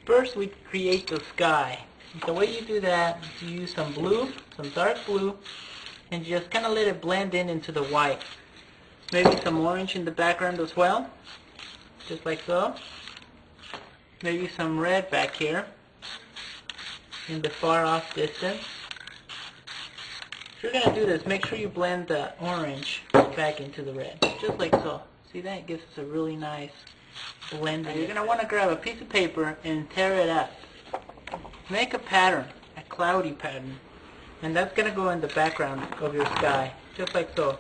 First we create the sky. The way you do that is you use some blue, some dark blue, and you just kind of let it blend in into the white. Maybe some orange in the background as well, just like so. Maybe some red back here in the far off distance. If you're going to do this, make sure you blend the orange back into the red, just like so. See that? It gives us a really nice blend. Now you're going to want to grab a piece of paper and tear it up. Make a pattern, a cloudy pattern, and that's going to go in the background of your sky, just like so.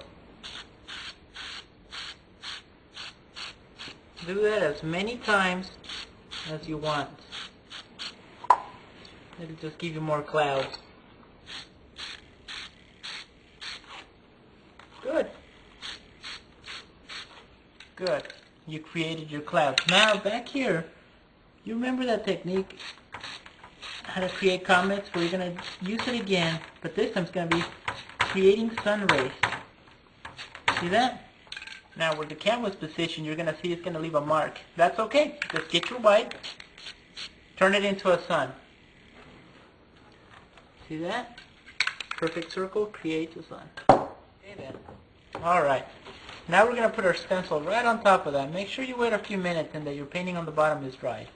Do that as many times as you want. It'll just give you more clouds. Good. Good. You created your clouds. Now back here, you remember that technique, how to create comets? We're going to use it again, but this time it's going to be creating sun rays. See that? Now where the camera's positioned, you're going to see it's going to leave a mark. That's okay. Just get your white, turn it into a sun. See that? Perfect circle creates a sun. Okay then. Alright. Now we're going to put our stencil right on top of that. Make sure you wait a few minutes and that your painting on the bottom is dry.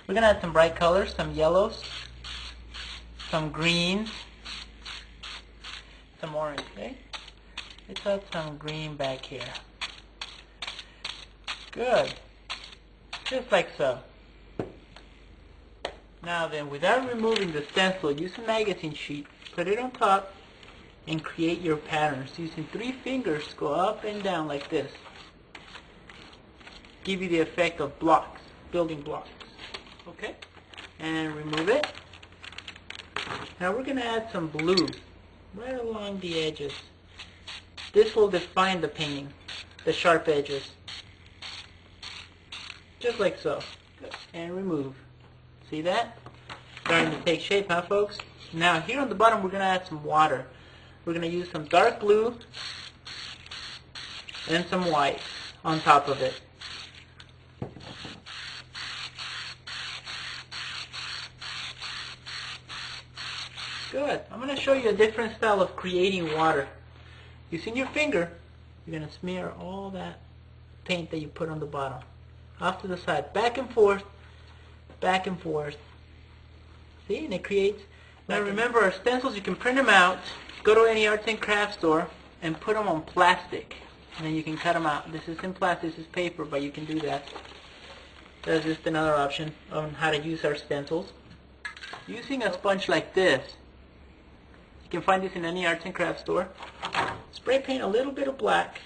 We're going to add some bright colors, some yellows, some greens, some orange, okay? Let's add some green back here. Good. Just like so. Now then, without removing the stencil, use a magazine sheet, put it on top, and create your patterns. Using 3 fingers, go up and down like this. Give you the effect of blocks, building blocks. Okay? And remove it. Now we're going to add some blue right along the edges. This will define the painting, the sharp edges. Just like so. Good. And remove. See that? Starting to take shape, huh folks? Now here on the bottom we're going to add some water. We're going to use some dark blue and some white on top of it. Good. I'm going to show you a different style of creating water. Using your finger, you're going to smear all that paint that you put on the bottom. Off to the side. Back and forth. Back and forth. See? And it creates... Now remember, our stencils, you can print them out. Go to any arts and crafts store and put them on plastic. And then you can cut them out. This isn't plastic, this is paper, but you can do that. That's just another option on how to use our stencils. Using a sponge like this, you can find this in any arts and crafts store. Spray paint a little bit of black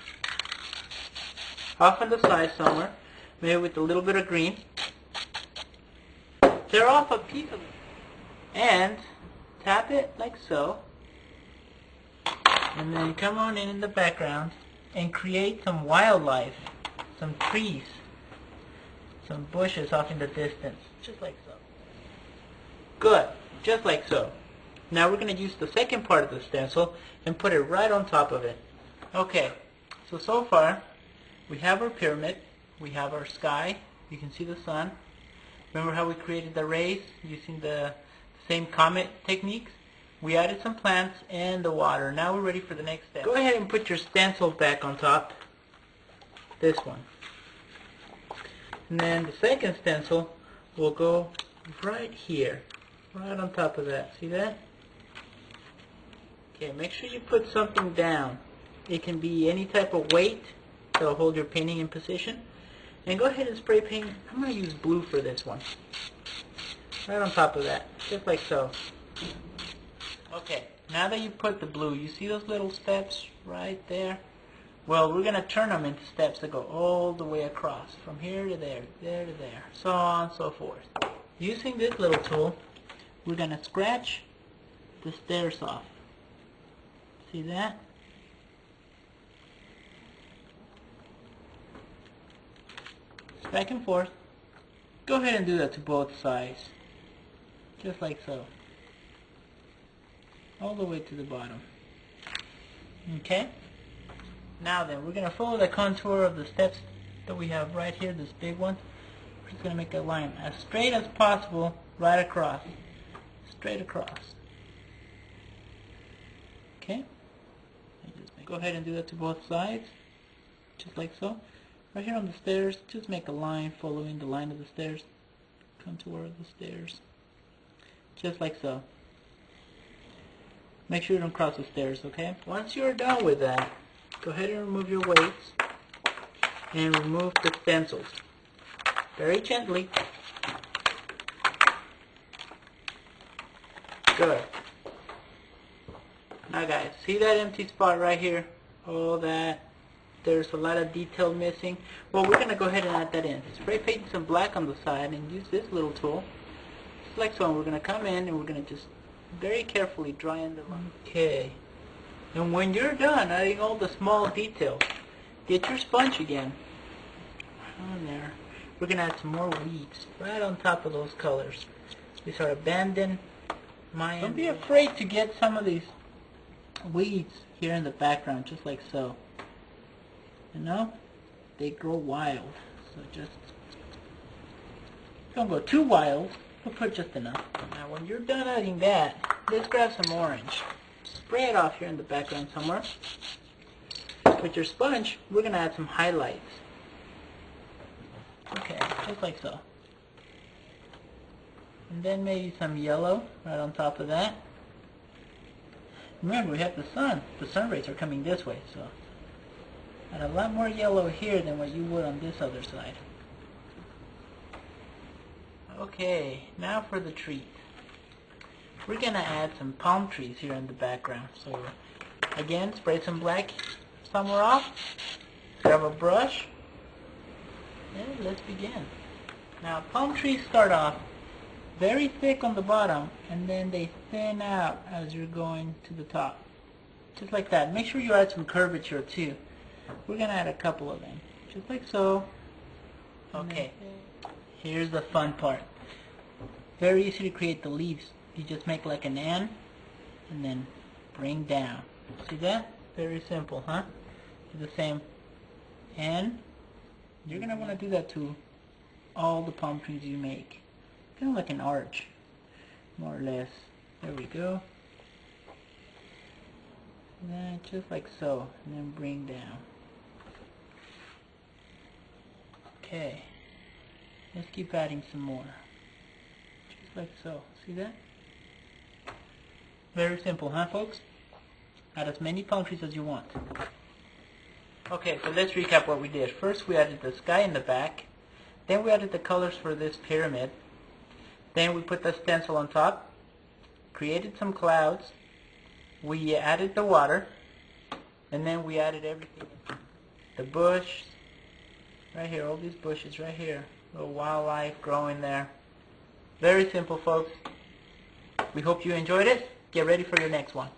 off on the side somewhere, maybe with a little bit of green. Tear off a piece of it and tap it like so, and then come on in the background and create some wildlife, some trees, some bushes off in the distance, just like so. Good, just like so. Now we're going to use the second part of the stencil and put it right on top of it. Okay, so far we have our pyramid, we have our sky, you can see the sun. Remember how we created the rays using the same comet techniques? We added some plants and the water. Now we're ready for the next step. Go ahead and put your stencil back on top. This one. And then the second stencil will go right here. Right on top of that. See that? Okay, make sure you put something down. It can be any type of weight that will hold your painting in position. And go ahead and spray paint. I'm going to use blue for this one. Right on top of that. Just like so. Okay, now that you put the blue, you see those little steps right there? Well, we're going to turn them into steps that go all the way across. From here to there, there to there, so on and so forth. Using this little tool, we're going to scratch the stairs off. See that? Back and forth. Go ahead and do that to both sides. Just like so. All the way to the bottom. Okay? Now then, we're going to follow the contour of the steps that we have right here, this big one. We're just going to make a line as straight as possible right across. Straight across. Okay? Go ahead and do that to both sides. Just like so. Right here on the stairs, just make a line following the line of the stairs. Come toward the stairs. Just like so. Make sure you don't cross the stairs, okay? Once you're done with that, go ahead and remove your weights and remove the stencils. Very gently. Good. Now guys, see that empty spot right here? All that. There's a lot of detail missing. Well, we're going to go ahead and add that in. Spray paint some black on the side and use this little tool. Just like so. And we're going to come in and we're going to just very carefully draw in the line. Okay. And when you're done adding all the small details, get your sponge again. On there. We're going to add some more weeds right on top of those colors. These are abandoned mayan. Don't be afraid to get some of these weeds here in the background, just like so. You know, they grow wild, so just don't go too wild, but put just enough. Now when you're done adding that, let's grab some orange. Spray it off here in the background somewhere. With your sponge, we're going to add some highlights. Okay, just like so. And then maybe some yellow right on top of that. Remember, we have the sun. The sun rays are coming this way, so add a lot more yellow here than what you would on this other side. Okay, now for the trees. We're going to add some palm trees here in the background. So again, spray some black somewhere off. Grab a brush. And let's begin. Now palm trees start off very thick on the bottom and then they thin out as you're going to the top. Just like that. Make sure you add some curvature too. We're going to add a couple of them. Just like so. Okay. Here's the fun part. Very easy to create the leaves. You just make like an N and then bring down. See that? Very simple, huh? Do the same N. You're going to want to do that to all the palm trees you make. Kind of like an arch, more or less. There we go. And then just like so, and then bring down. Okay, let's keep adding some more. Just like so. See that? Very simple, huh, folks? Add as many palm trees as you want. Okay, so let's recap what we did. First, we added the sky in the back. Then we added the colors for this pyramid. Then we put the stencil on top, created some clouds, we added the water, and then we added everything. The bush, right here, all these bushes right here, little wildlife growing there. Very simple, folks. We hope you enjoyed it. Get ready for your next one.